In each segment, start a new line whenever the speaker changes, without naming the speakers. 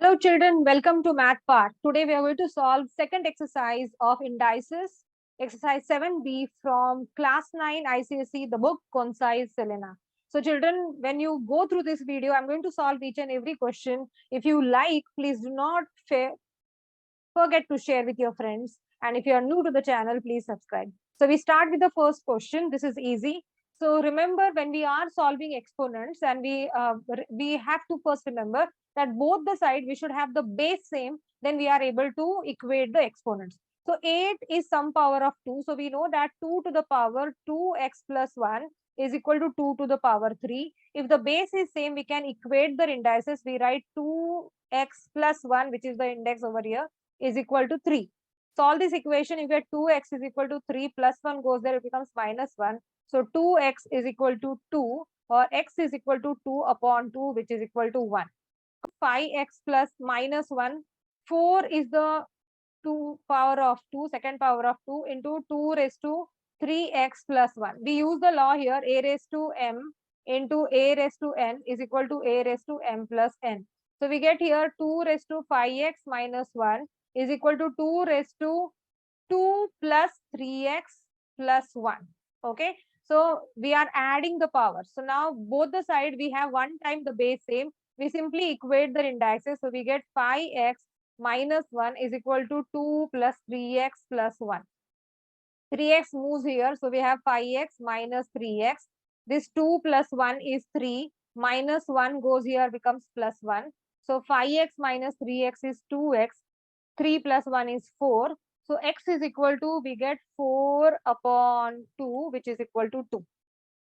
Hello children, welcome to math part. Today we are going to solve second exercise of indices, exercise 7b from class 9 ICSE, the book Concise Selena. So children, when you go through this video, I'm going to solve each and every question. If you like, please do not forget to share with your friends. And if you are new to the channel, please subscribe. So we start with the first question. This is easy. So remember, when we are solving exponents, and we have to first remember that both the side we should have the base same, then we are able to equate the exponents. So 8 is some power of 2. So we know that 2 to the power 2x plus 1 is equal to 2 to the power 3. If the base is same, we can equate the indices. We write 2x plus 1, which is the index over here, is equal to 3. Solve this equation. You get 2x is equal to 3 plus 1 goes there, it becomes minus 1. So 2x is equal to 2, or x is equal to 2 upon 2, which is equal to 1. 5x plus minus 1. 4 is the 2 power of 2, second power of 2 into 2 raised to 3x plus 1. We use the law here, a raised to m into a raised to n is equal to a raised to m plus n. So we get here 2 raised to 5x minus 1 is equal to 2 raised to 2 plus 3x plus 1. Okay. So we are adding the power. So now both the side we have one time the base same. We simply equate the indices. So we get 5x minus 1 is equal to 2 plus 3x plus 1. 3x moves here. So we have 5x minus 3x. This 2 plus 1 is 3. Minus 1 goes here, becomes plus 1. So 5x minus 3x is 2x. 3 plus 1 is 4. So x is equal to, we get 4 upon 2, which is equal to 2.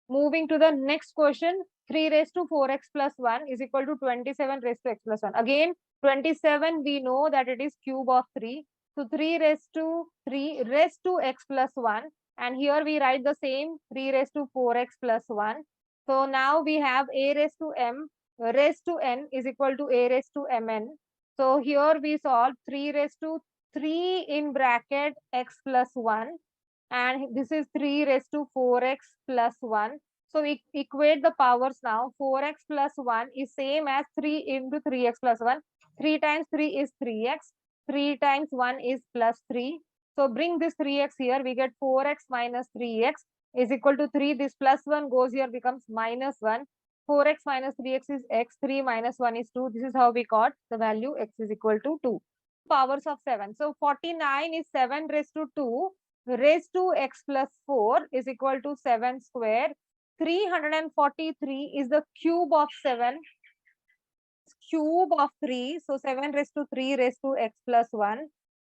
Moving to the next question, 3 raised to 4x plus 1 is equal to 27 raised to x plus 1. Again, 27, we know that it is cube of 3. So 3 raised to x plus 1. And here we write the same 3 raised to 4x plus 1. So now we have a raised to m raised to n is equal to a raised to mn. So here we solve 3 raised to 3 in bracket x plus 1. And this is 3 raised to 4x plus 1. So we equate the powers now. 4x plus 1 is same as 3 into 3x plus 1. 3 times 3 is 3x. 3 times 1 is plus 3. So bring this 3x here. We get 4x minus 3x is equal to 3. This plus 1 goes here, becomes minus 1. 4x minus 3x is x. 3 minus 1 is 2. This is how we got the value x is equal to 2. Powers of 7. So 49 is 7 raised to 2 raised to x plus 4 is equal to 7 square. 343 is the cube of 7. Cube of 3. So 7 raised to 3 raised to x plus 1.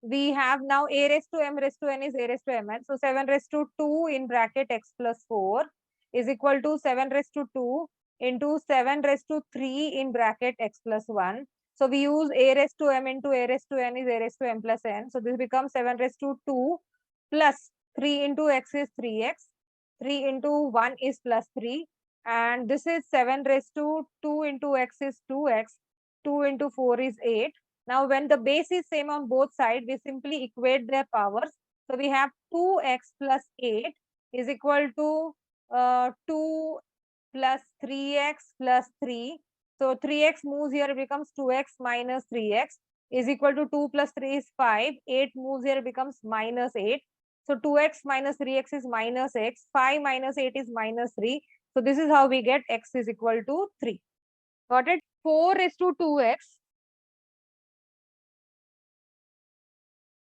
We have now a raised to m raised to n is a raised to mn. So 7 raised to 2 in bracket x plus 4 is equal to 7 raised to 2 into 7 raised to 3 in bracket x plus 1. So we use a raised to m into a raised to n is a raised to m plus n. So this becomes 7 raised to 2 plus 3 into x is 3x. 3 into 1 is plus 3. And this is 7 raised to 2 into x is 2x. 2 into 4 is 8. Now, when the base is same on both sides, we simply equate their powers. So, we have 2x plus 8 is equal to 2 plus 3x plus 3. So, 3x moves here, it becomes 2x minus 3x is equal to 2 plus 3 is 5. 8 moves here, it becomes minus 8. So, 2x minus 3x is minus x. 5 minus 8 is minus 3. So, this is how we get x is equal to 3. Got it? 4 raised to 2x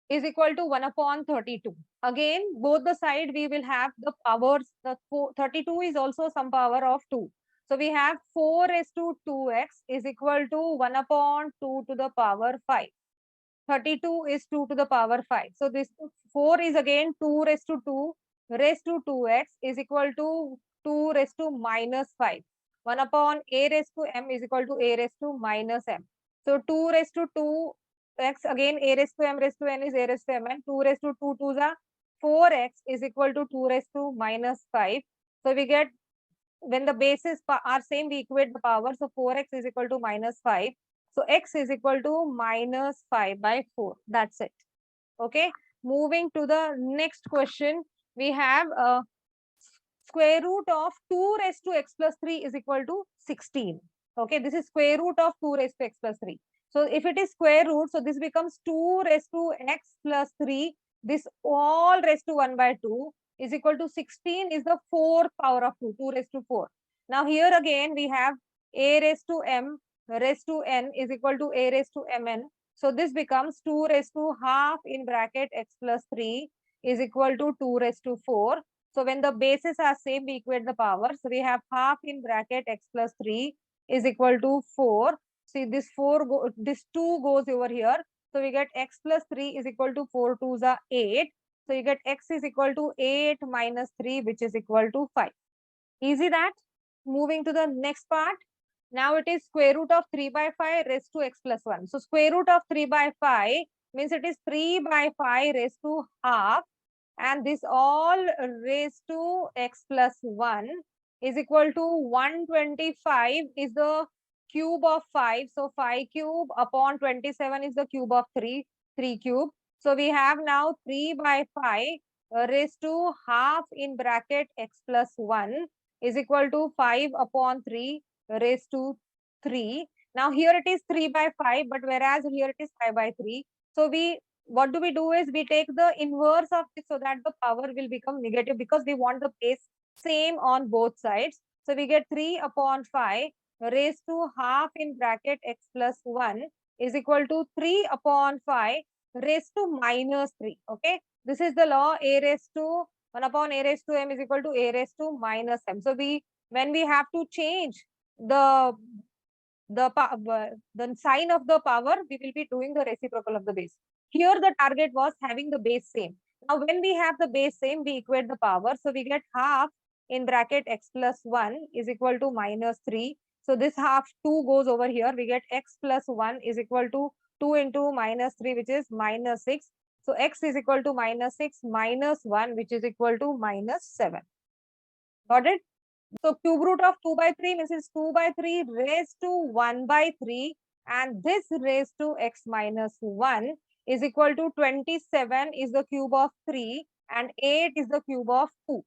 is equal to 1 upon 32. Again, both the side we will have the powers. The 32 is also some power of 2. So we have 4 raised to 2x is equal to 1 upon 2 to the power 5. 32 is 2 to the power 5. So this 4 is again 2 raised to 2 raised to 2x is equal to 2 raised to minus 5. 1 upon a raised to m is equal to a raised to minus m. So 2 raised to 2x, again a raised to m raised to n is a raised to mn. 2 raised to 2 2 is 4x is equal to 2 raised to minus 5. So we get, when the bases are same, we equate the power. So 4x is equal to minus 5. So x is equal to minus 5 by 4. That's it. Okay. Moving to the next question, we have square root of 2 raised to x plus 3 is equal to 16. Okay. This is square root of 2 raised to x plus 3. So if it is square root, so this becomes 2 raised to x plus 3. This all raised to 1 by 2 is equal to 16 is the 4th power of 2, 2 raised to 4. Now here again we have a raised to m raised to n is equal to a raised to mn. So this becomes 2 raised to half in bracket x plus 3 is equal to 2 raised to 4. So when the bases are same, we equate the power. So we have half in bracket x plus 3 is equal to 4. See, this 2 goes over here. So we get x plus 3 is equal to 4 2s are 8. So you get x is equal to 8 minus 3, which is equal to 5. Easy that. Moving to the next part. Now it is square root of 3 by 5 raised to x plus 1. So square root of 3 by 5 means it is 3 by 5 raised to half. And this all raised to x plus 1 is equal to 125 is the cube of 5. So 5 cube upon 27 is the cube of 3, 3 cube. So we have now 3 by 5 raised to half in bracket x plus 1 is equal to 5 upon 3 raised to 3. Now here it is 3 by 5, but whereas here it is 5 by 3. So what do we do is we take the inverse of this so that the power will become negative because we want the base same on both sides. So we get 3 upon 5 raised to half in bracket x plus 1 is equal to 3 upon 5 raised to minus 3. Okay. This is the law. A raised to 1 upon a raised to m is equal to a raised to minus m. So when we have to change the sign of the power, we will be doing the reciprocal of the base. Here the target was having the base same. Now when we have the base same, we equate the power. So we get half in bracket x plus 1 is equal to minus 3. So this half 2 goes over here. We get x plus 1 is equal to 2 into minus 3, which is minus 6. So x is equal to minus 6 minus 1, which is equal to minus 7. Got it? So cube root of 2 by 3 means it's 2 by 3 raised to 1 by 3. And this raised to x minus 1 is equal to 27 is the cube of 3 and 8 is the cube of 2.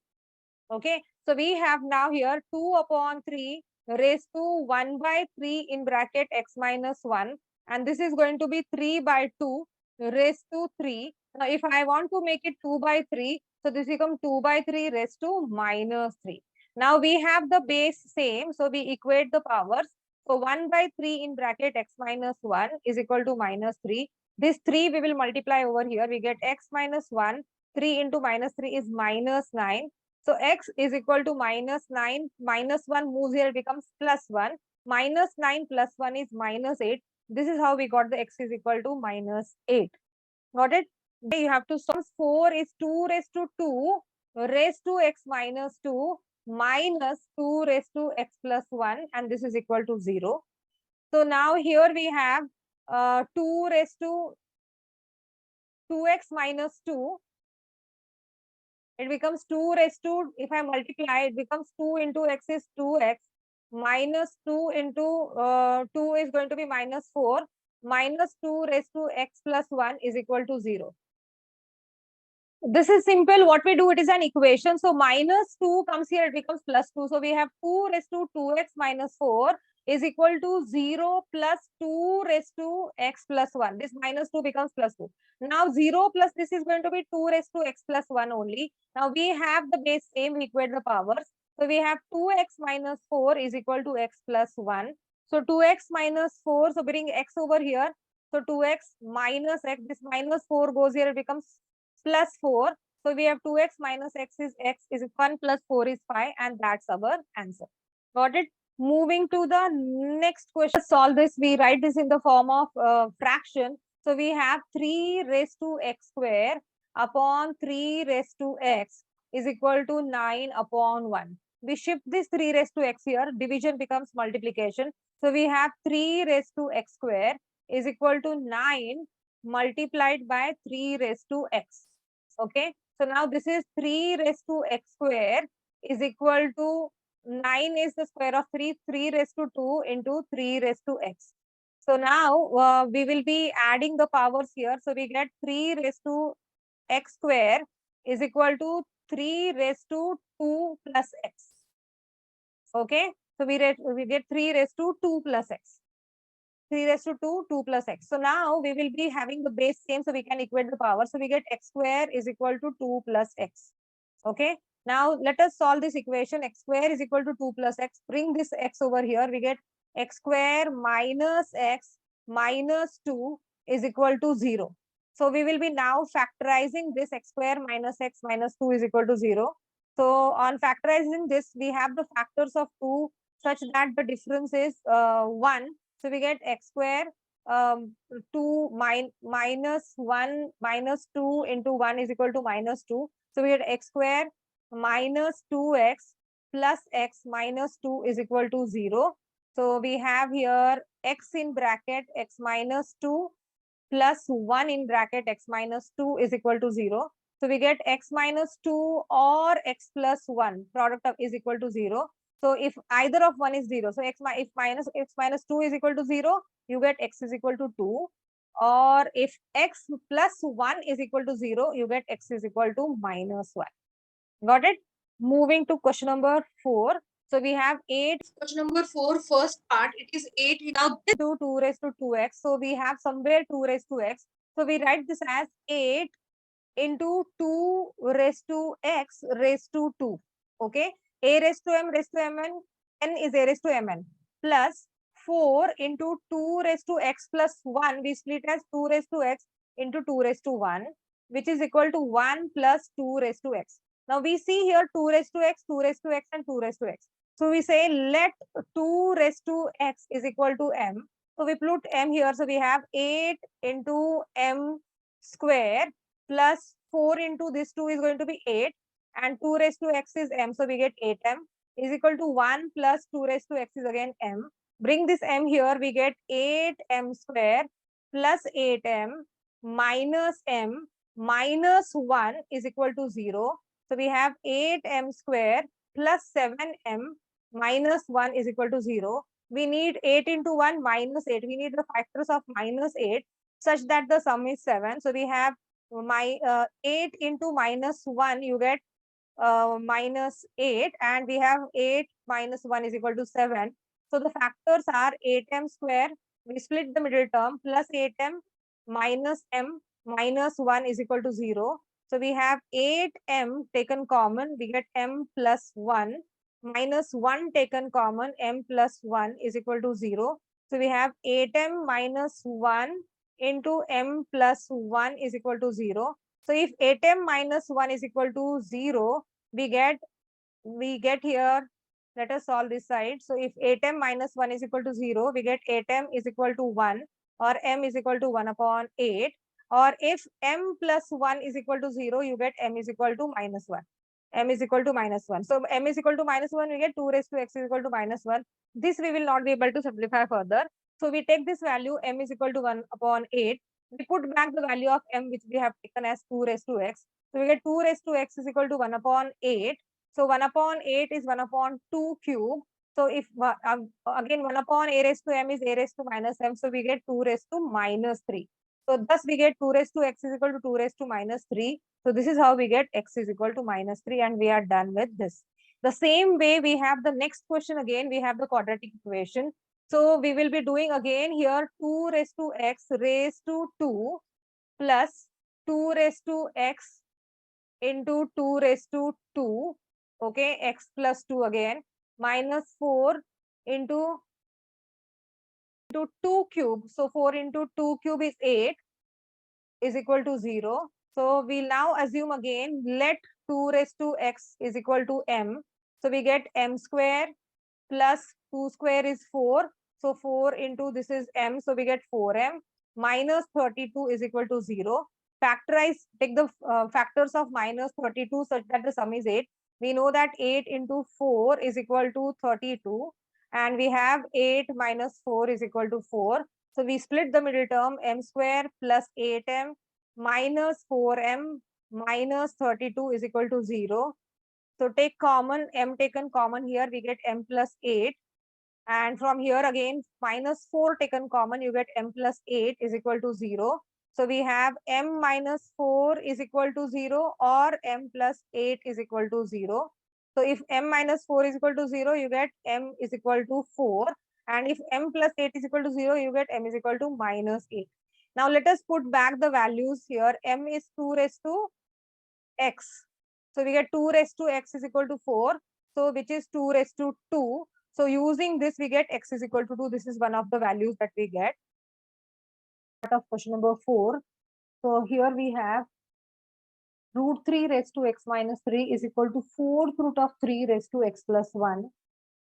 Okay. So we have now here 2 upon 3 raised to 1 by 3 in bracket x minus 1. And this is going to be 3 by 2 raised to 3. Now if I want to make it 2 by 3, so this becomes 2 by 3 raised to minus 3. Now we have the base same, so we equate the powers. So 1 by 3 in bracket x minus 1 is equal to minus 3. This 3 we will multiply over here. We get x minus 1. 3 into minus 3 is minus 9. So x is equal to minus 9. Minus 1 moves here, becomes plus 1. Minus 9 plus 1 is minus 8. This is how we got the x is equal to minus 8. Got it? You have to solve. 4 is 2 raised to 2 raised to x minus 2 minus 2 raised to x plus 1, and this is equal to 0. So now here we have 2 raised to 2x minus 2. It becomes 2 raised to, if I multiply, it becomes 2 into x is 2x minus 2 into 2 is going to be minus 4 minus 2 raised to x plus 1 is equal to 0. This is simple. What we do, it is an equation. So minus 2 comes here, it becomes plus 2. So we have 2 raised to 2x minus 4 is equal to 0 plus 2 raised to x plus 1. This minus 2 becomes plus 2. Now 0 plus this is going to be 2 raised to x plus 1 only. Now we have the base same, we equate the powers. So we have 2x minus 4 is equal to x plus 1. So 2x minus 4, so bring x over here. So 2x minus x, this minus 4 goes here, it becomes plus 4. So we have 2x minus x is 1 plus 4 is 5, and that's our answer. Got it? Moving to the next question. Solve this. We write this in the form of fraction. So we have 3 raised to x square upon 3 raised to x is equal to 9 upon 1. We shift this 3 raised to x here. Division becomes multiplication. So we have 3 raised to x square is equal to 9 multiplied by 3 raised to x. Okay. So now this is 3 raised to x square is equal to 9 is the square of 3, 3 raised to 2 into 3 raised to x. So now we will be adding the powers here. So we get 3 raised to x square is equal to 3 raised to 2 plus x. Okay. So we get 3 raised to 2 plus x. 3 raised to 2, 2 plus x. So now we will be having the base same, so we can equate the power. So we get x square is equal to 2 plus x. Okay. Now let us solve this equation. X square is equal to 2 plus x. Bring this x over here. We get x square minus x minus 2 is equal to 0. So we will be now factorizing this x square minus x minus 2 is equal to 0. So on factorizing this, we have the factors of 2 such that the difference is 1. So we get x square 2 minus 1 minus 2 into 1 is equal to minus 2. So we get x square minus 2x plus x minus 2 is equal to 0. So we have here x in bracket x minus 2 plus 1 in bracket x minus 2 is equal to 0. So we get x minus 2 or x plus 1 product of is equal to 0. So if either of one is 0, so if minus x minus 2 is equal to 0, you get x is equal to 2. Or if x plus 1 is equal to 0, you get x is equal to minus 1. Got it? Moving to question number 4. So we have 8. Question number 4, first part, it is 8. Now this 2 raised to 2x. So we have somewhere 2 raised to x. So we write this as 8 into 2 raised to x raised to 2. Okay. A raised to m raised to mn. N is a raised to mn. Plus 4 into 2 raised to x plus 1. We split as 2 raised to x into 2 raised to 1, which is equal to 1 plus 2 raised to x. Now we see here 2 raised to x, 2 raised to x, and 2 raised to x. So we say let 2 raised to x is equal to m. So we put m here. So we have 8 into m square plus 4 into this 2 is going to be 8, and 2 raised to x is m. So we get 8m is equal to 1 plus 2 raised to x is again m. Bring this m here. We get 8m square plus 8m minus m minus 1 is equal to 0. So we have 8m square plus 7m minus 1 is equal to 0. We need 8 into 1 minus 8. We need the factors of minus 8 such that the sum is 7. So we have 8 into minus 1, you get minus 8, and we have 8 minus 1 is equal to 7. So the factors are 8m square. We split the middle term plus 8m minus m minus 1 is equal to 0. So we have 8m taken common, we get m plus 1 minus 1 taken common, m plus 1 is equal to 0. So we have 8m minus 1 into m plus 1 is equal to 0. So if 8m minus 1 is equal to 0, we get here, let us solve this side. So if 8m minus 1 is equal to 0, we get 8m is equal to 1, or m is equal to 1 upon 8. Or if m plus 1 is equal to 0, you get m is equal to minus 1. M is equal to minus 1. So m is equal to minus 1, we get 2 raised to x is equal to minus 1. This we will not be able to simplify further. So we take this value, m is equal to 1 upon 8. We put back the value of m, which we have taken as 2 raised to x. So we get 2 raised to x is equal to 1 upon 8. So 1 upon 8 is 1 upon 2 cube. So if again 1 upon a raised to m is a raised to minus m. So we get 2 raised to minus 3. So thus we get 2 raised to x is equal to 2 raised to minus 3. So this is how we get x is equal to minus 3, and we are done with this. The same way we have the next question again, we have the quadratic equation. So we will be doing again here 2 raised to x raised to 2 plus 2 raised to x into 2 raised to 2. Okay, x plus 2 again, minus 4 into 2 cube. So 4 into 2 cube is 8 is equal to 0. So we now assume again, let 2 raised to x is equal to m. So we get m square plus 2 square is 4. So 4 into this is m. So we get 4m minus 32 is equal to 0. Factorize, take the factors of minus 32 such that the sum is 8. We know that 8 into 4 is equal to 32. And we have 8 minus 4 is equal to 4. So we split the middle term, m square plus 8m minus 4m minus 32 is equal to 0. So take common, m taken common here, we get m plus 8. And from here again, minus 4 taken common, you get m plus 8 is equal to 0. So we have m minus 4 is equal to 0, or m plus 8 is equal to 0. So if m minus 4 is equal to 0, you get m is equal to 4. And if m plus 8 is equal to 0, you get m is equal to minus 8. Now let us put back the values here. M is 2 raised to x. So we get 2 raised to x is equal to 4. So which is 2 raised to 2. So using this, we get x is equal to 2. This is one of the values that we get. Part of question number 4. So here we have root 3 raised to x minus 3 is equal to 4th root of 3 raised to x plus 1.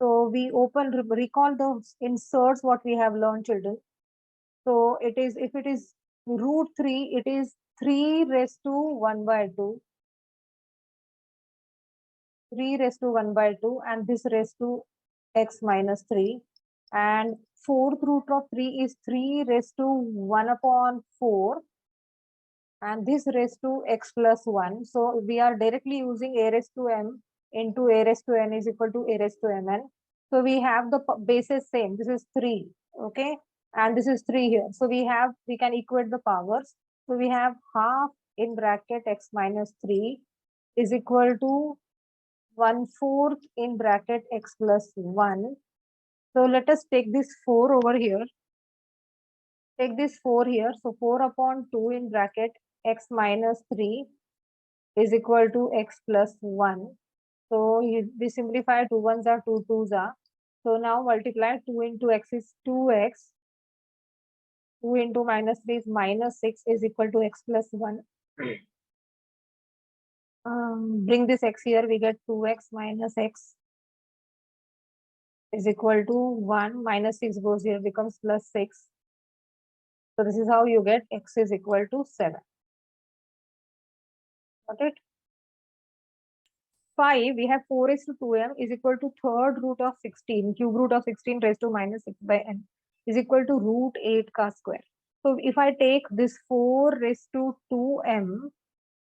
So we recall the inserts what we have learned, children. So it is, if it is root 3, it is 3 raised to 1 by 2. 3 raised to 1 by 2, and this raised to x minus 3. And 4th root of 3 is 3 raised to 1 upon 4. And this raised to x plus 1. So we are directly using a raised to m into a raised to n is equal to a raised to mn. So we have the bases same. This is 3, okay? And this is 3 here. So we can equate the powers. So we have half in bracket x minus 3 is equal to 1/4 in bracket x plus 1. So let us take this 4 over here. Take this 4 here. So 4 upon 2 in bracket x minus 3 is equal to x plus 1. So we simplify 2 ones are 2 twos are. So now multiply 2 into x is 2x. 2 into minus 3 is minus 6 is equal to x plus 1. Bring this x here, we get 2x minus x is equal to 1. Minus 6 goes here, becomes plus 6. So this is how you get x is equal to 7. Got it? 5, we have 4 raised to 2m is equal to 3rd root of 16, cube root of 16 raised to minus 6 by n is equal to root 8 ka square. So if I take this 4 raised to 2m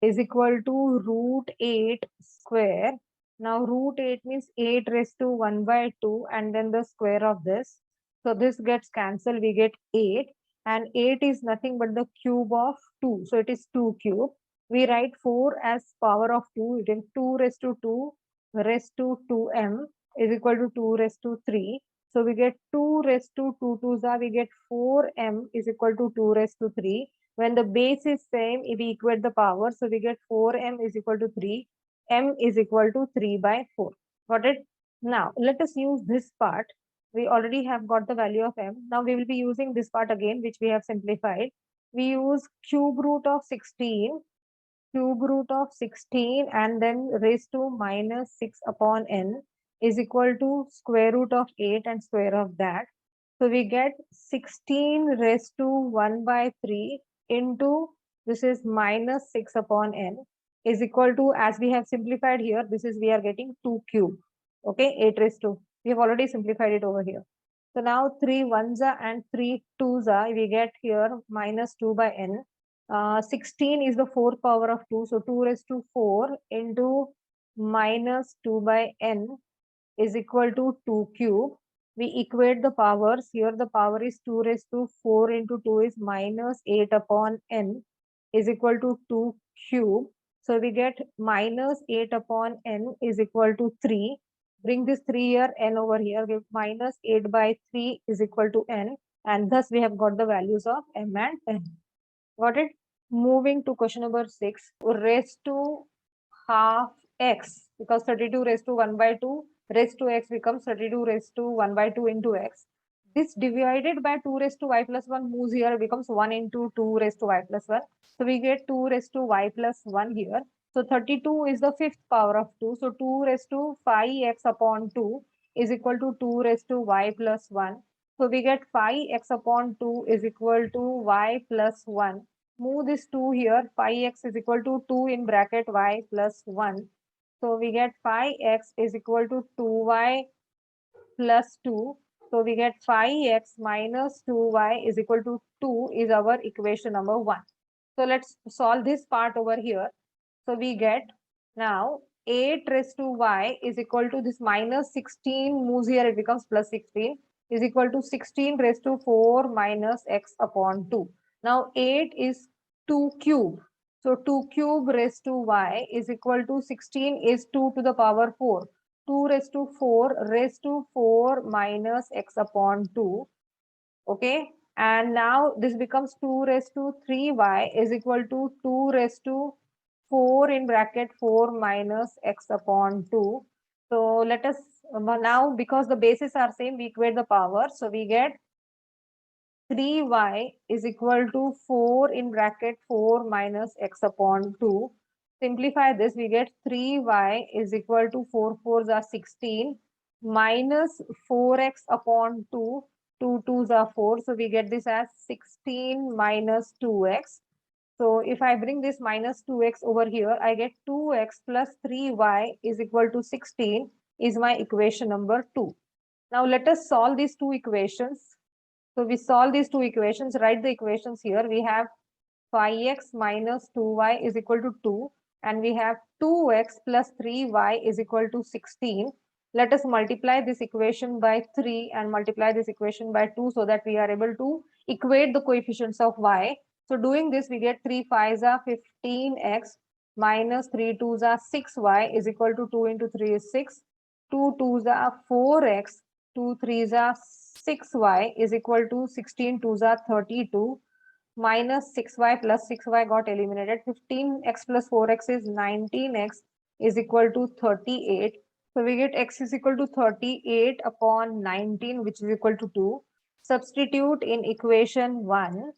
is equal to root 8 square. Now root 8 means 8 raised to 1 by 2 and then the square of this. So this gets cancelled, we get 8, and 8 is nothing but the cube of 2. So it is 2 cube. We write 4 as power of 2. It is 2 raised to 2 raised to 2m is equal to 2 raised to 3. So we get 2 raised to 2 twos are, we get 4m is equal to 2 raised to 3. When the base is same, if we equate the power, so we get 4m is equal to 3. M is equal to 3 by 4. Got it? Now, let us use this part. We already have got the value of m. Now, we will be using this part again, which we have simplified. We use cube root of 16 and then raised to minus 6 upon n is equal to square root of 8 and square of that. So we get 16 raised to 1 by 3 into, this is minus 6 upon n is equal to, as we have simplified here, this is we are getting 2 cube. Okay, 8 raised to. We have already simplified it over here. So now 3 ones are and 3 twos are, we get here minus 2 by n. 16 is the 4th power of 2. So 2 raised to 4 into minus 2 by n is equal to 2 cube. We equate the powers. Here the power is 2 raised to 4 into 2 is minus 8 upon n is equal to 2 cube. So we get minus 8 upon n is equal to 3. Bring this 3 here, n over here, give minus 8 by 3 is equal to n. And thus we have got the values of m and n. Got it? Moving to question number 6, raised to half x, because 32 raised to 1 by 2 raised to x becomes 32 raised to 1 by 2 into x. This divided by 2 raised to y plus 1 moves here, becomes 1 into 2 raised to y plus 1. So we get 2 raised to y plus 1 here. So 32 is the 5th power of 2. So 2 raised to 5x upon 2 is equal to 2 raised to y plus 1. So we get 5x upon 2 is equal to y plus 1. Move this 2 here, 5x is equal to 2 in bracket y plus 1. So we get 5x is equal to 2y plus 2. So we get 5x minus 2y is equal to 2 is our equation number 1. So let's solve this part over here. So we get now 8 raised to y is equal to this minus 16 moves here, it becomes plus 16 is equal to 16 raised to 4 minus x upon 2. Now 8 is 2 cube. So 2 cube raised to y is equal to 16 is 2 to the power 4. 2 raised to 4 minus x upon 2. Okay, and now this becomes 2 raised to 3y is equal to 2 raised to 4 in bracket 4 minus x upon 2. So let us now, because the bases are same, we equate the power. So we get 3y is equal to 4 in bracket 4 minus x upon 2. Simplify this, we get 3y is equal to 4 4s are 16 minus 4x upon 2. 2 2s are 4. So we get this as 16 minus 2x. So if I bring this minus 2x over here, I get 2x plus 3y is equal to 16 is my equation number 2. Now let us solve these two equations. So we solve these two equations, write the equations here. We have 5x minus 2y is equal to 2, and we have 2x plus 3y is equal to 16. Let us multiply this equation by 3 and multiply this equation by 2 so that we are able to equate the coefficients of y. So doing this, we get 3 5s are 15x minus 3 2s are 6y is equal to 2 into 3 is 6. 2 2s are 4x, 2 3s are 6y is equal to 16 2s are 32 minus 6y plus 6y got eliminated. 15x plus 4x is 19x is equal to 38. So we get x is equal to 38 upon 19, which is equal to 2. Substitute in equation 1.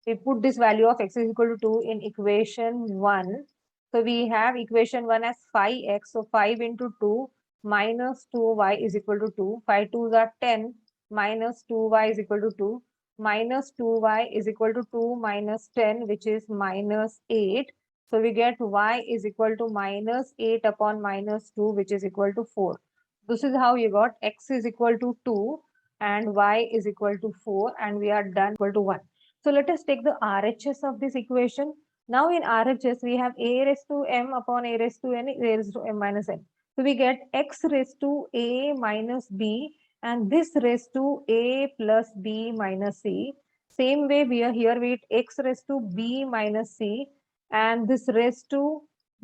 We put this value of x is equal to 2 in equation 1. So we have equation 1 as 5x. So 5 into 2 minus 2y is equal to 2. 5 2s are 10 minus 2y is equal to 2. Minus 2y is equal to 2 minus 10, which is minus 8. So we get y is equal to minus 8 upon minus 2, which is equal to 4. This is how you got x is equal to 2 and y is equal to 4, and we are done equal to 1. So let us take the RHS of this equation. Now in RHS, we have a raised to m upon a raised to n, a raised to m minus n. So we get x raised to a minus b, and this raised to a plus b minus c. Same way we are here with x raised to b minus c, and this raised to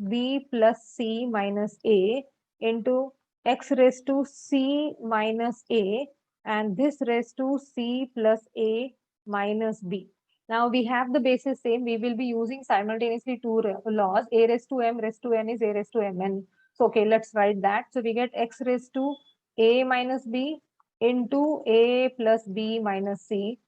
b plus c minus a into x raised to c minus a, and this raised to c plus a minus b. Now we have the basis same. We will be using simultaneously two laws. A raised to m raised to n is a raised to mn. So okay, let's write that. So we get x raised to a minus b into a plus b minus c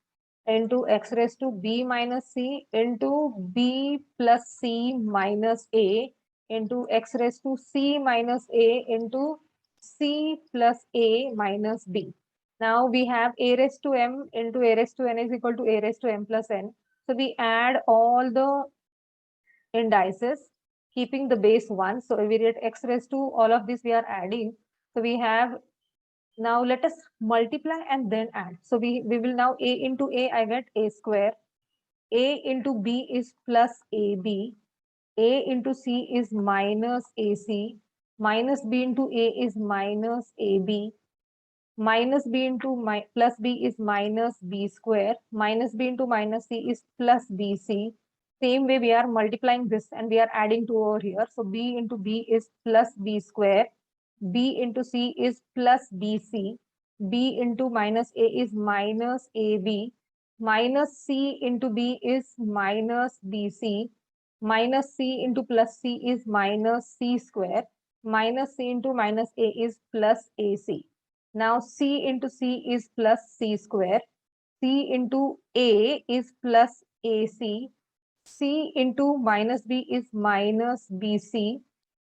into x raised to b minus c into b plus c minus a into x raised to c minus a into c plus a minus b. Now we have a raised to m into a raised to n is equal to a raised to m plus n. So we add all the indices, keeping the base 1. So we get x raised to all of this we are adding. So we have, now let us multiply and then add. So we will now a into a, I get a square. A into b is plus ab. A into c is minus ac. Minus b into a is minus ab. Minus b into plus b is minus b square. Minus b into minus c is plus bc. Same way we are multiplying this and we are adding to over here. So b into b is plus b square. B into c is plus bc. B into minus a is minus ab. Minus c into b is minus bc. Minus c into plus c is minus c square. Minus c into minus a is plus ac. Now c into c is plus c square. C into a is plus ac. C into minus b is minus bc.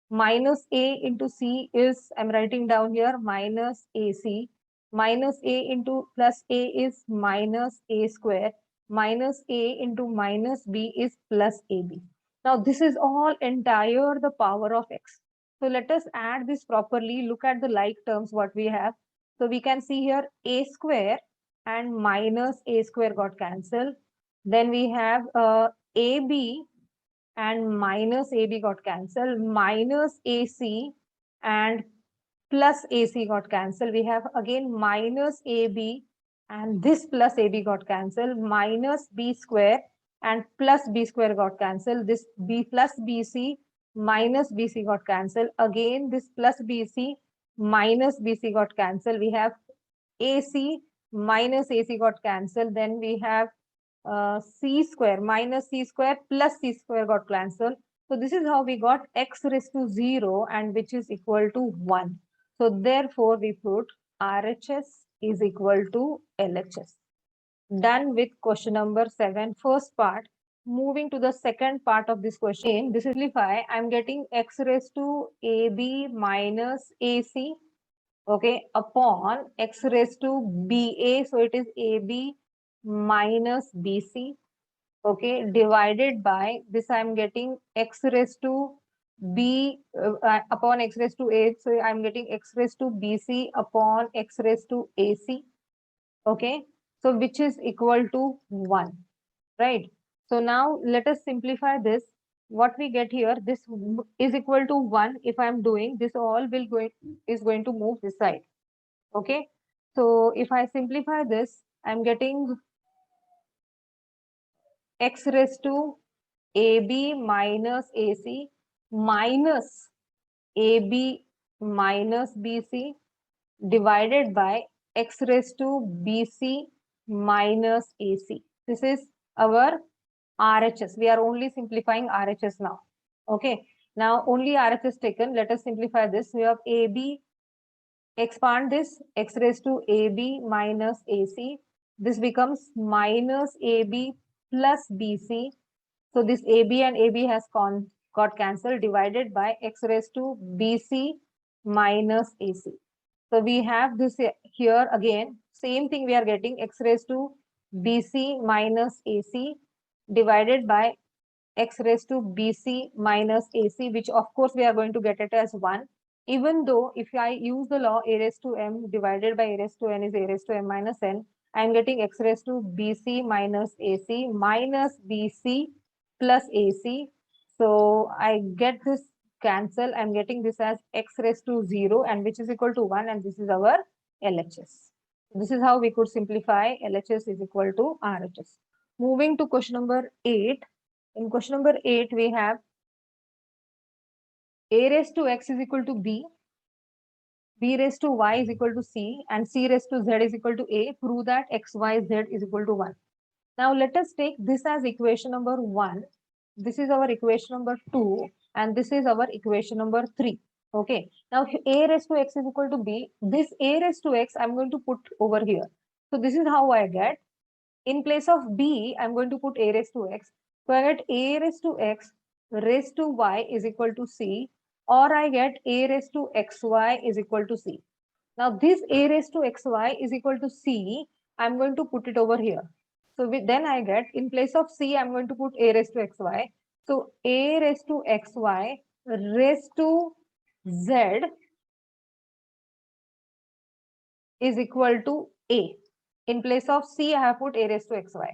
Minus a into c is, I'm writing down here, minus ac. Minus a into plus a is minus a square. Minus a into minus b is plus ab. Now this is all entire the power of x. So let us add this properly. Look at the like terms what we have. So we can see here a square and minus a square got cancelled. Then we have AB and minus AB got cancelled. Minus AC and plus AC got cancelled. We have again minus AB and this plus AB got cancelled. Minus B square and plus B square got cancelled. This B plus BC minus BC got cancelled. Again this plus BC minus BC got cancelled. We have AC minus AC got cancelled. Then we have C square minus C square plus C square got cancelled. So this is how we got x raised to 0 and which is equal to 1. So therefore we put RHS is equal to LHS. Done with question number 7, first part. Moving to the second part of this question, this simplify, I'm getting x raised to AB minus AC, okay, upon x raised to BA, so it is AB minus BC, okay, divided by this, I'm getting x raised to B upon x raised to A, so I'm getting x raised to BC upon x raised to AC, okay, so which is equal to 1, right? So now let us simplify this. What we get here, this is equal to 1. If I'm doing this, all is going to move this side, okay? So if I simplify this, I'm getting x raised to AB minus AC minus AB minus BC divided by x raised to BC minus AC. This is our RHS. We are only simplifying RHS now. Okay. Now only RHS taken. Let us simplify this. We have AB, expand this, x raised to AB minus AC. This becomes minus AB plus BC. So this AB and AB has got cancelled, divided by x raised to BC minus AC. So we have this here again, same thing we are getting, x raised to BC minus AC divided by x raised to BC minus AC, which of course we are going to get it as 1. Even though if I use the law a raised to m divided by a raised to n is a raised to m minus n, I am getting x raised to BC minus AC minus BC plus AC. So I get this cancel. I'm getting this as x raised to 0 and which is equal to 1, and this is our LHS. This is how we could simplify LHS is equal to RHS. Moving to question number 8. In question number 8, we have a raised to x is equal to b, b raised to y is equal to c, and c raised to z is equal to a. Prove that x, y, z is equal to 1. Now let us take this as equation number 1. This is our equation number 2, and this is our equation number 3. Okay. Now a raised to x is equal to b. This a raised to x I'm going to put over here. So this is how I get. In place of b, I'm going to put a raised to x. So I get a raised to x raised to y is equal to c, or I get a raised to xy is equal to c. Now this a raised to xy is equal to c, I'm going to put it over here. So then I get, in place of c, I'm going to put a raised to xy. So a raised to xy raised to z is equal to a. In place of c, I have put a raised to xy,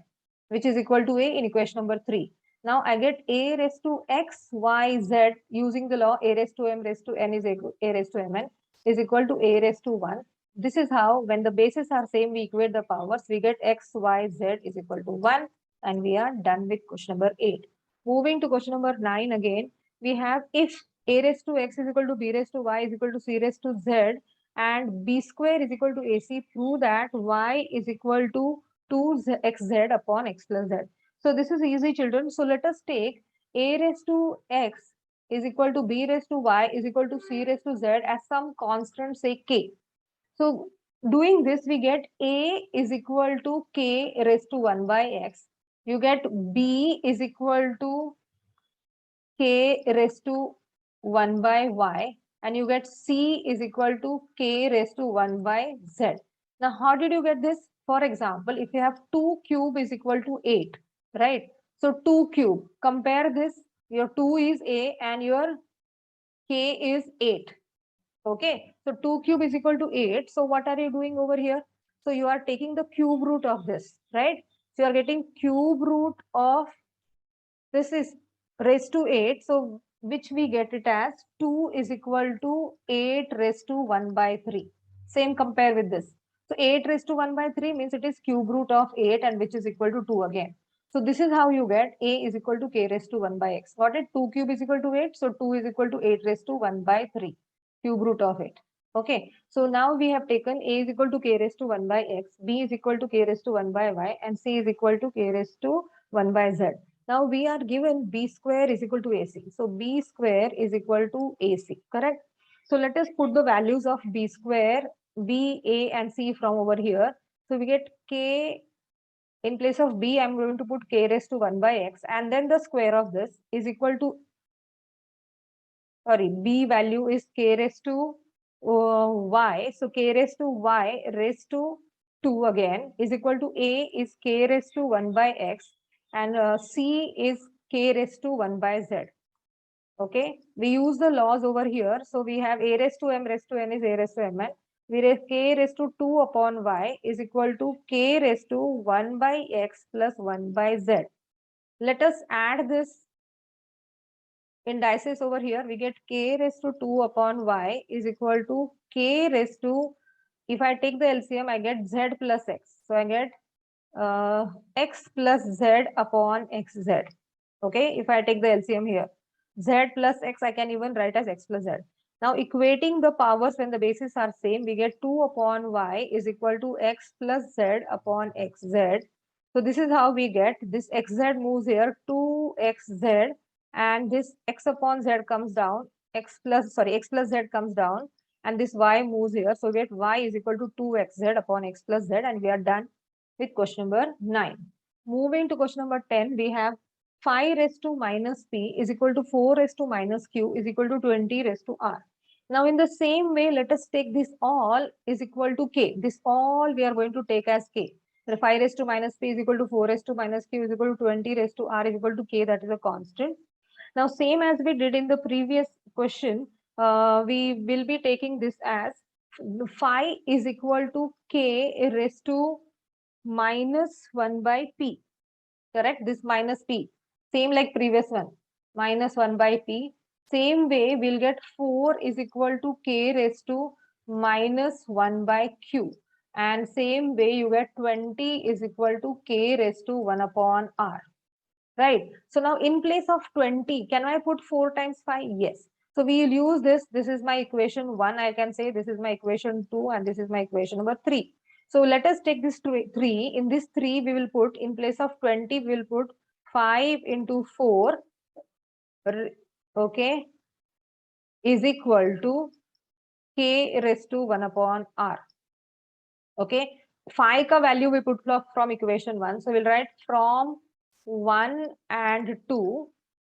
which is equal to a in equation number 3. Now I get a raised to x, y, z using the law a raised to m raised to n is a raised to mn is equal to a raised to 1. This is how, when the bases are same, we equate the powers. We get x, y, z is equal to 1, and we are done with question number 8. Moving to question number 9 again, we have if a raised to x is equal to b raised to y is equal to c raised to z, and b square is equal to AC, prove that y is equal to 2xz upon x plus z. So this is easy, children. So let us take a raised to x is equal to b raised to y is equal to c raised to z as some constant, say k. So doing this, we get a is equal to k raised to 1 by x. You get b is equal to k raised to 1 by y, and you get c is equal to k raised to 1 by z. Now, how did you get this? For example, if you have 2 cube is equal to 8, right? So 2 cube, compare this, your 2 is a and your k is 8. Okay, so 2 cube is equal to 8. So what are you doing over here? So you are taking the cube root of this, right? So you are getting cube root of this is raised to 8. So which we get it as 2 is equal to 8 raised to 1 by 3. Same, compare with this. So 8 raised to 1 by 3 means it is cube root of 8, and which is equal to 2 again. So this is how you get a is equal to k raised to 1 by x. Got it? 2 cube is equal to 8. So 2 is equal to 8 raised to 1 by 3. Cube root of 8. Okay, so now we have taken a is equal to k raised to 1 by x, b is equal to k raised to 1 by y, and c is equal to k raised to 1 by z. Now we are given b square is equal to ac. So b square is equal to ac, correct? So let us put the values of b square, b, a, and c from over here. So we get k, in place of b, I'm going to put k raised to 1 by x, and then the square of this is equal to, sorry, b value is k raised to y. So k raised to y raised to 2 again is equal to a is k raised to 1 by x, and c is k raised to 1 by z. Okay, we use the laws over here. So we have a raised to m raised to n is a raised to mn. We raise k raised to 2 upon y is equal to k raised to 1 by x plus 1 by z. Let us add this indices over here. We get k raised to 2 upon y is equal to k raised to, if I take the LCM, I get z plus x. So I get x plus z upon xz. Okay, if I take the LCM here, z plus x, I can even write as x plus z. Now equating the powers when the bases are same, we get 2 upon y is equal to x plus z upon xz. So this is how we get this xz moves here, 2xz, and this x upon z comes down, x plus z comes down, and this y moves here. So we get y is equal to 2xz upon x plus z, and we are done with question number 9. Moving to question number 10, we have 5 raised to minus p is equal to 4 raised to minus q is equal to 20 raised to r. Now in the same way, let us take this all is equal to k. This all we are going to take as k. The 5 raised to minus p is equal to 4 raised to minus q is equal to 20 raised to r is equal to k, that is a constant. Now same as we did in the previous question, we will be taking this as phi is equal to k raised to minus 1 by p, correct? This minus p, same like previous one, minus 1 by p. Same way, we'll get 4 is equal to k raised to minus 1 by q. And same way, you get 20 is equal to k raised to 1 upon r. Right. So now in place of 20, can I put 4 times 5? Yes. So we will use this. This is my equation 1. I can say this is my equation 2 and this is my equation number 3. So let us take this 3. In this 3, we will put, in place of 20, we will put 5 into 4. Okay. Is equal to k raised to 1 upon r. Okay. Phi ka value we put from equation 1. So we'll write from 1 and 2.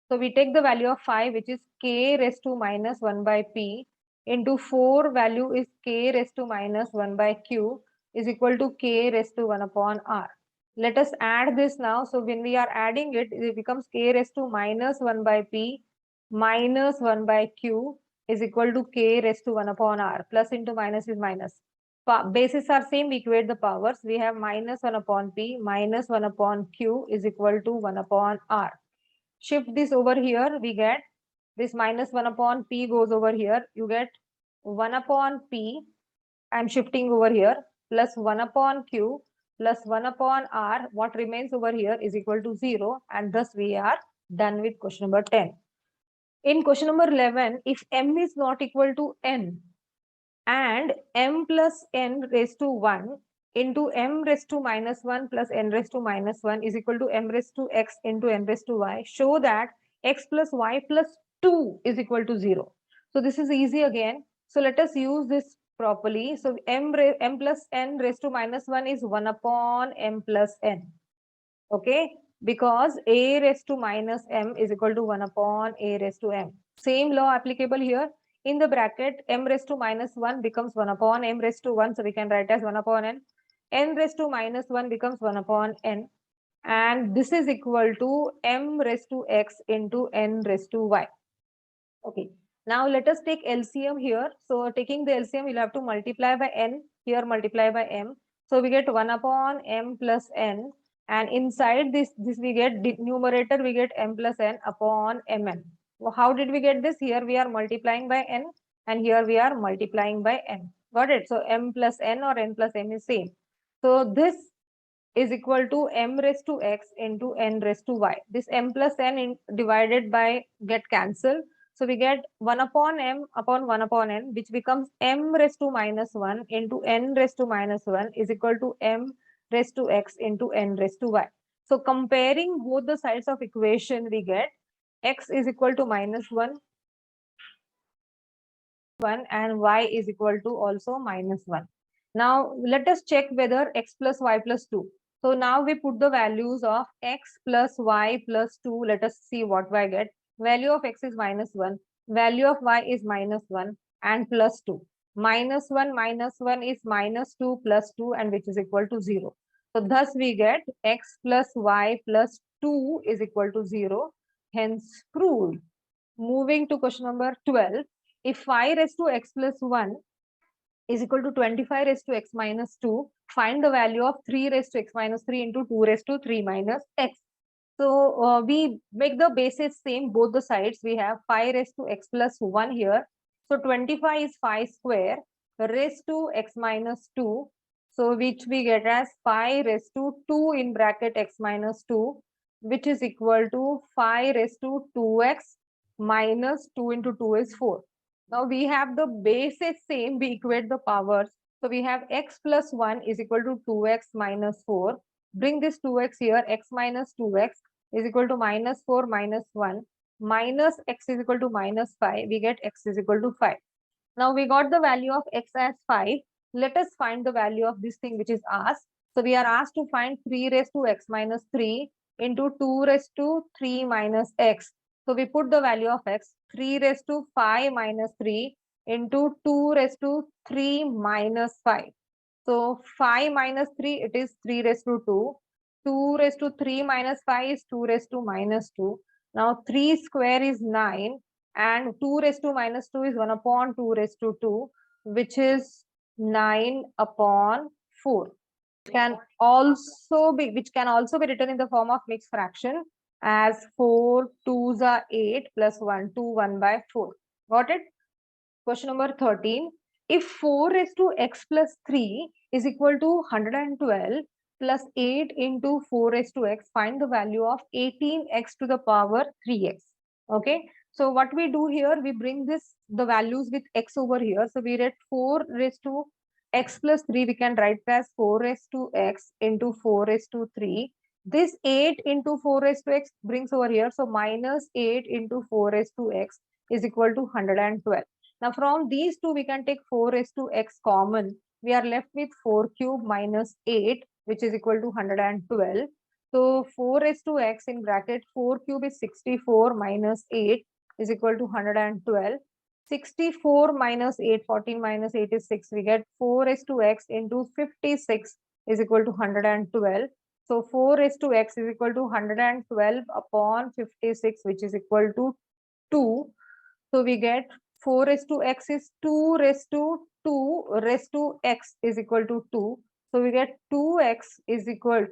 So we take the value of 5, which is k raised to minus 1 by p, into 4 value is k raised to minus 1 by q is equal to k raised to 1 upon r. Let us add this now. So when we are adding it, it becomes k raised to minus 1 by p minus 1 by q is equal to k raised to 1 upon r. Plus into minus is minus. Bases are same, we equate the powers. We have minus 1 upon p minus 1 upon q is equal to 1 upon r. Shift this over here, we get this minus 1 upon p goes over here. You get 1 upon p, I'm shifting over here, plus 1 upon q plus 1 upon r. What remains over here is equal to 0, and thus we are done with question number 10. In question number 11, if m is not equal to n, and m plus n raised to 1 into m raised to minus 1 plus n raised to minus 1 is equal to m raised to x into n raised to y, show that x plus y plus 2 is equal to 0. So this is easy again. So let us use this properly. So m plus n raised to minus 1 is 1 upon m plus n. Okay, because a raised to minus m is equal to 1 upon a raised to m. Same law applicable here. In the bracket, m raised to minus 1 becomes 1 upon m raised to 1. So we can write as 1 upon n. N raised to minus 1 becomes 1 upon n. And this is equal to m raised to x into n raised to y. Okay. Now let us take LCM here. So taking the LCM, we'll have to multiply by n. Here multiply by m. So we get 1 upon m plus n. And inside this we get numerator, we get m plus n upon mn. Well, how did we get this? Here we are multiplying by n, and here we are multiplying by n. Got it? So m plus n or n plus m is same. So this is equal to m raised to x into n raised to y. This m plus n divided by get cancelled. So we get 1 upon m upon 1 upon n, which becomes m raised to minus 1 into n raised to minus 1 is equal to m raised to x into n raised to y. So comparing both the sides of equation, we get x is equal to minus 1 and y is equal to also minus 1. Now let us check whether x plus y plus 2. So now we put the values of x plus y plus 2. Let us see what y get. Value of x is minus 1. Value of y is minus 1 and plus 2. Minus 1 is minus 2 plus 2 and which is equal to 0. So thus we get x plus y plus 2 is equal to 0. Hence proved. Moving to question number 12. If 5 raised to x plus 1 is equal to 25 raised to x minus 2, find the value of 3 raised to x minus 3 into 2 raised to 3 minus x. So we make the bases same, both the sides. We have 5 raised to x plus 1 here. So 25 is 5 square raised to x minus 2. So which we get as 5 raised to 2 in bracket x minus 2, which is equal to 5 raised to 2x minus 2 into 2 is 4. Now we have the bases same, we equate the powers. So we have x plus 1 is equal to 2x minus 4. Bring this 2x here, x minus 2x is equal to minus 4 minus 1 minus x is equal to minus 5. We get x is equal to 5. Now we got the value of x as 5. Let us find the value of this thing which is asked. So we are asked to find 3 raised to x minus 3 into 2 raised to 3 minus x. So we put the value of x, 3 raised to 5 minus 3 into 2 raised to 3 minus 5. So 5 minus 3, it is 3 raised to 2. 2 raised to 3 minus 5 is 2 raised to minus 2. Now 3 square is 9 and 2 raised to minus 2 is 1 upon 2 raised to 2, which is 9 upon 4. Which can also be written in the form of mixed fraction as 4 2s are 8 plus 1 2 1 by 4. Got it? Question number 13. If 4 raised to x plus 3 is equal to 112 plus 8 into 4 raised to x, find the value of 18x to the power 3x. Okay. So what we do here, we bring the values with x over here. So we write 4 raised to x plus 3, we can write as 4 raised to x into 4 raised to 3. This 8 into 4 raised to x brings over here. So minus 8 into 4 raised to x is equal to 112. Now from these two, we can take 4 raised to x common. We are left with 4 cube minus 8, which is equal to 112. So 4 raised to x in bracket 4 cube is 64 minus 8 is equal to 112. 64 minus 8, 14 minus 8 is 6. We get 4 raised to x into 56 is equal to 112. So 4 raised to x is equal to 112 upon 56, which is equal to 2. So we get 4 raised to x is 2 raised to 2 raised to x is equal to 2. So we get 2x is equal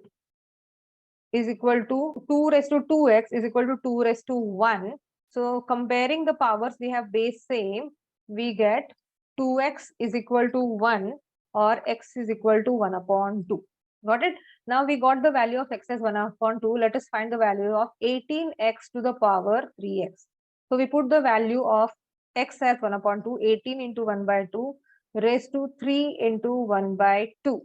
to 2 raised to 2x is equal to 2 raised to 1. So comparing the powers, we have base same. We get 2x is equal to 1 or x is equal to 1 upon 2. Got it? Now we got the value of x as 1 upon 2. Let us find the value of 18x to the power 3x. So we put the value of x as 1 upon 2, 18 into 1 by 2 raised to 3 into 1 by 2.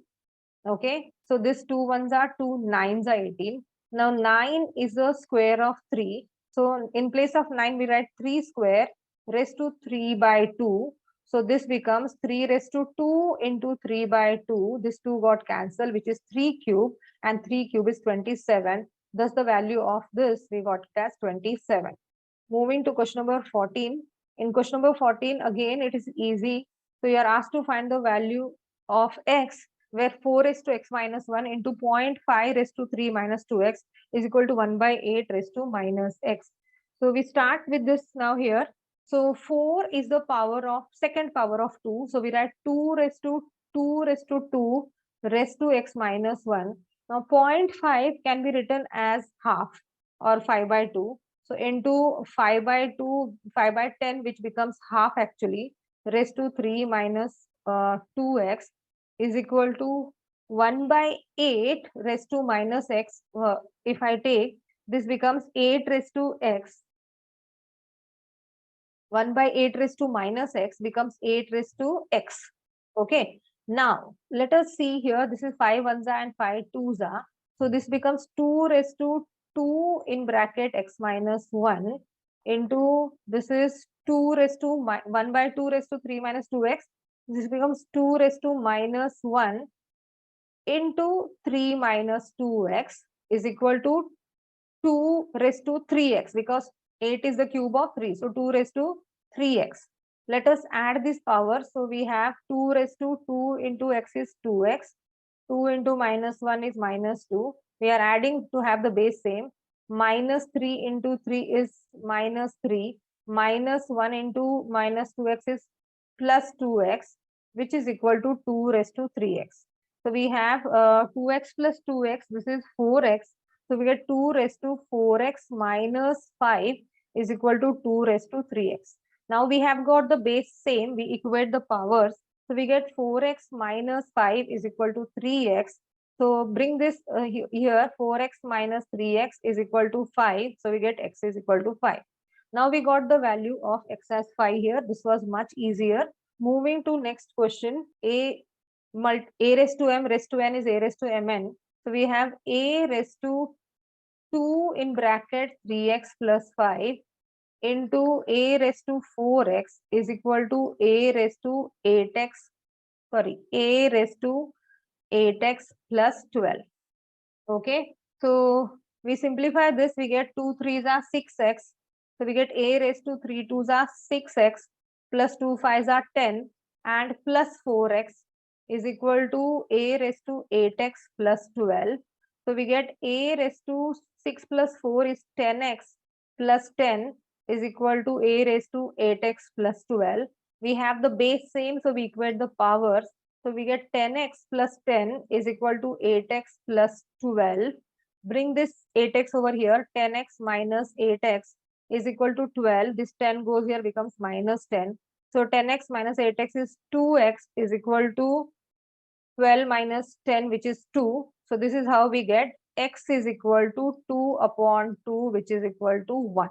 Okay, so this 2 ones are 2 9s are 18. Now 9 is a square of 3. So in place of 9, we write 3 square raised to 3 by 2. So this becomes 3 raised to 2 into 3 by 2. This 2 got cancelled, which is 3 cube, and 3 cube is 27. Thus the value of this we got it as 27. Moving to question number 14. In question number 14, again it is easy. So you are asked to find the value of x, where 4 raised to x minus 1 into 0.5 raised to 3 minus 2x is equal to 1 by 8 raised to minus x. So we start with this now here. So 4 is the power of second power of 2. So we write 2 raised to 2 raised to 2 raised to x minus 1. Now 0.5 can be written as half or 5 by 2. So into 5 by 2, 5 by 10, which becomes half actually, raised to 3 minus 2x is equal to 1 by 8 raised to minus x. If I take, this becomes 8 raised to x 1 by 8 raised to minus x becomes 8 raised to x. Okay. Now, let us see here. This is 5 ones are and 5 twos are. So, this becomes 2 raised to 2 in bracket x minus 1 into this is 2 raised to 1 by 2 raised to 3 minus 2x. This becomes 2 raised to minus 1 into 3 minus 2x is equal to 2 raised to 3x because 8 is the cube of 3. So 2 raised to 3x. Let us add this power. So we have 2 raised to 2 into x is 2x. 2 into minus 1 is minus 2. We are adding to have the base same. Minus 3 into 3 is minus 3. Minus 1 into minus 2x is plus 2x, which is equal to 2 raised to 3x. So we have 2x plus 2x. This is 4x. So we get 2 raised to 4x minus 5 is equal to 2 raised to 3x. Now we have got the base same. We equate the powers. So we get 4x minus 5 is equal to 3x. So bring this here, 4x minus 3x is equal to 5. So we get x is equal to 5. Now we got the value of x as 5 here. This was much easier. Moving to next question, a raised to m raised to n is a raised to mn. So we have a raised to 2 in bracket 3x plus 5 into a raised to 4x is equal to a raised to 8x, sorry, a raised to 8x plus 12. Okay, so we simplify this, we get 2 3s are 6x. So we get a raised to 3 2s are 6x plus 2 5s are 10 and plus 4x is equal to a raised to 8x plus 12. So we get a raised to 6 plus 4 is 10x plus 10 is equal to a raised to 8x plus 12. We have the base same, so we equate the powers. So we get 10x plus 10 is equal to 8x plus 12. Bring this 8x over here. 10x minus 8x is equal to 12. This 10 goes here, becomes minus 10. So 10x minus 8x is 2x is equal to 12 minus 10, which is 2. So this is how we get x is equal to 2 upon 2, which is equal to 1.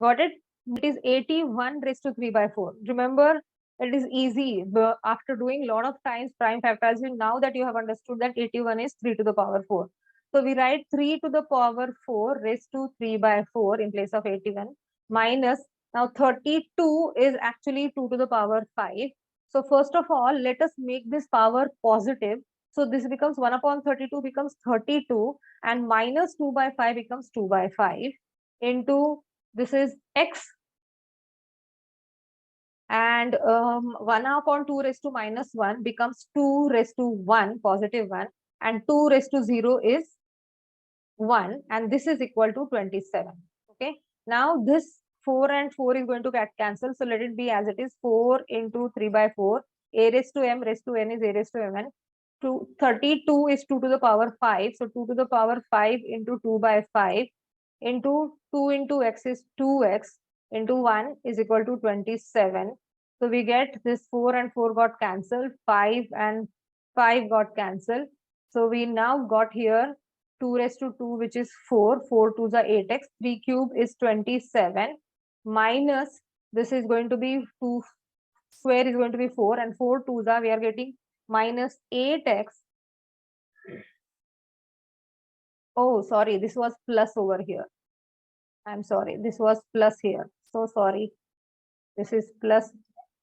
Got it? It is 81 raised to 3 by 4. Remember, it is easy. After doing a lot of times prime factorization, now that you have understood that 81 is 3 to the power 4. So we write 3 to the power 4 raised to 3 by 4 in place of 81 minus, now 32 is actually 2 to the power 5. So first of all, let us make this power positive. So this becomes 1 upon 32 becomes 32 and minus 2 by 5 becomes 2 by 5 into this is x and 1 upon 2 raised to minus 1 becomes 2 raised to 1 positive 1 and 2 raised to 0 is 1 and this is equal to 27. Okay, now this 4 and 4 is going to get cancelled, so let it be as it is. 4 into 3 by 4, a raised to m raised to n is a raised to mn. 32 is 2 to the power 5, so 2 to the power 5 into 2 by 5 into 2 into x is 2x into 1 is equal to 27. So we get this 4 and 4 got cancelled, 5 and 5 got cancelled. So we now got here 2 raised to 2, which is 4. 4 2s are 8x. 3 cube is 27 minus this is going to be 2 square is going to be 4 and 4 2s are, we are getting minus 8x. Oh, sorry, this was plus over here. I'm sorry, this was plus here. So sorry. This is plus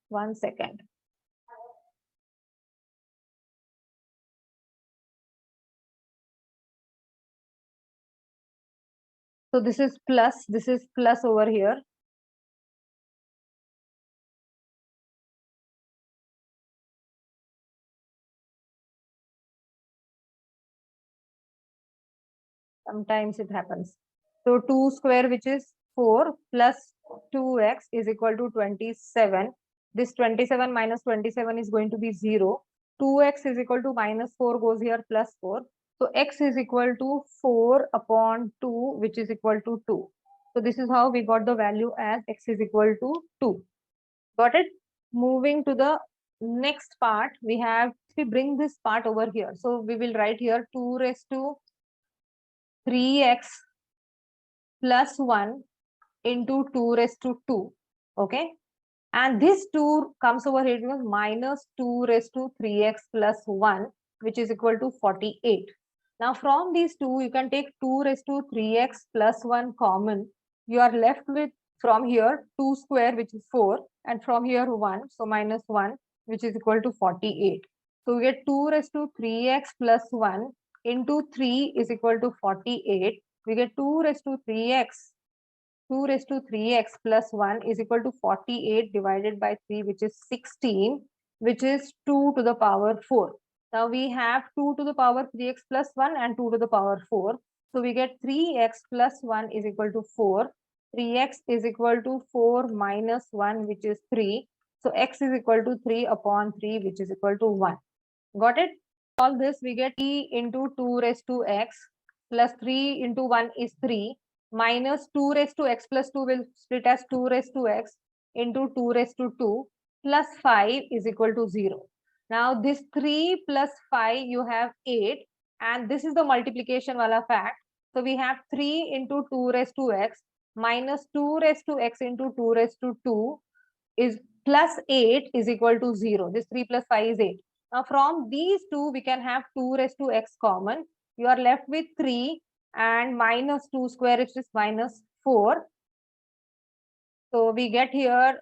1 second. So this is plus over here. Sometimes it happens. So 2 square, which is 4 plus 2x is equal to 27. This 27 minus 27 is going to be 0. 2x is equal to minus 4 goes here plus 4. So x is equal to 4 upon 2, which is equal to 2. So this is how we got the value as x is equal to 2. Got it? Moving to the next part, we bring this part over here. So we will write here 2 raised to 3x plus 1 into 2 raised to 2. Okay. And this 2 comes over here, it becomes minus 2 raised to 3x plus 1, which is equal to 48. Now from these two, you can take 2 raised to 3x plus 1 common. You are left with from here 2 square, which is 4, and from here 1, so minus 1, which is equal to 48. So we get 2 raised to 3x plus 1 into 3 is equal to 48. We get 2 raised to 3x 2 raised to 3x plus 1 is equal to 48 divided by 3, which is 16, which is 2 to the power 4. Now we have 2 to the power 3x plus 1 and 2 to the power 4. So we get 3x plus 1 is equal to 4. 3x is equal to 4 minus 1, which is 3. So x is equal to 3 upon 3, which is equal to 1. Got it? All this we get 3 into 2 raised to x plus 3 into 1 is 3 minus 2 raised to x plus 2 will split as 2 raised to x into 2 raised to 2 plus 5 is equal to 0. Now this 3 plus 5 you have 8 and this is the multiplication wala fact. So we have 3 into 2 raised to x minus 2 raised to x into 2 raised to 2 is plus 8 is equal to 0. This 3 plus 5 is 8. Now from these two, we can have 2 raised to x common. You are left with 3 and minus 2 square, which is minus 4. So we get here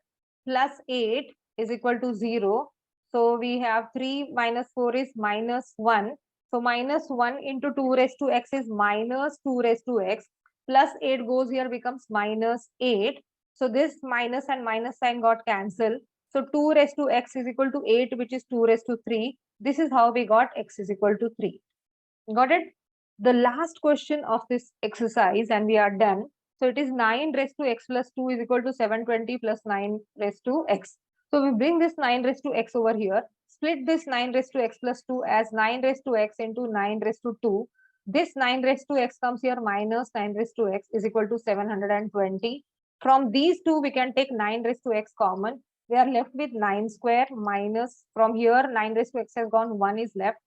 plus 8 is equal to 0. So we have 3 minus 4 is minus 1. So minus 1 into 2 raised to x is minus 2 raised to x. Plus 8 goes here becomes minus 8. So this minus and minus sign got cancelled. So 2 raised to x is equal to 8, which is 2 raised to 3. This is how we got x is equal to 3. Got it? The last question of this exercise and we are done. So it is 9 raised to x plus 2 is equal to 720 plus 9 raised to x. So we bring this 9 raised to x over here. Split this 9 raised to x plus 2 as 9 raised to x into 9 raised to 2. This 9 raised to x comes here minus 9 raised to x is equal to 720. From these two, we can take 9 raised to x common. We are left with 9 square minus from here 9 raised to x has gone, 1 is left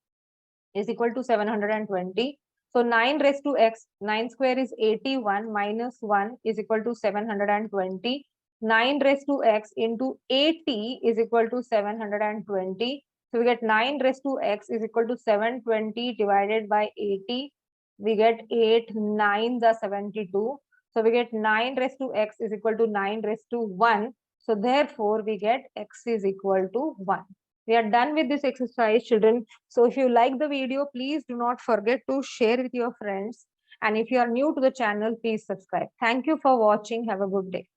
is equal to 720. So 9 raised to x, 9 square is 81 minus 1 is equal to 720. 9 raised to x into 80 is equal to 720. So we get 9 raised to x is equal to 720 divided by 80. We get 8, 9 the 72. So we get 9 raised to x is equal to 9 raised to 1. So therefore we get x is equal to 1. We are done with this exercise, children. So if you like the video, please do not forget to share with your friends. And if you are new to the channel, please subscribe. Thank you for watching. Have a good day.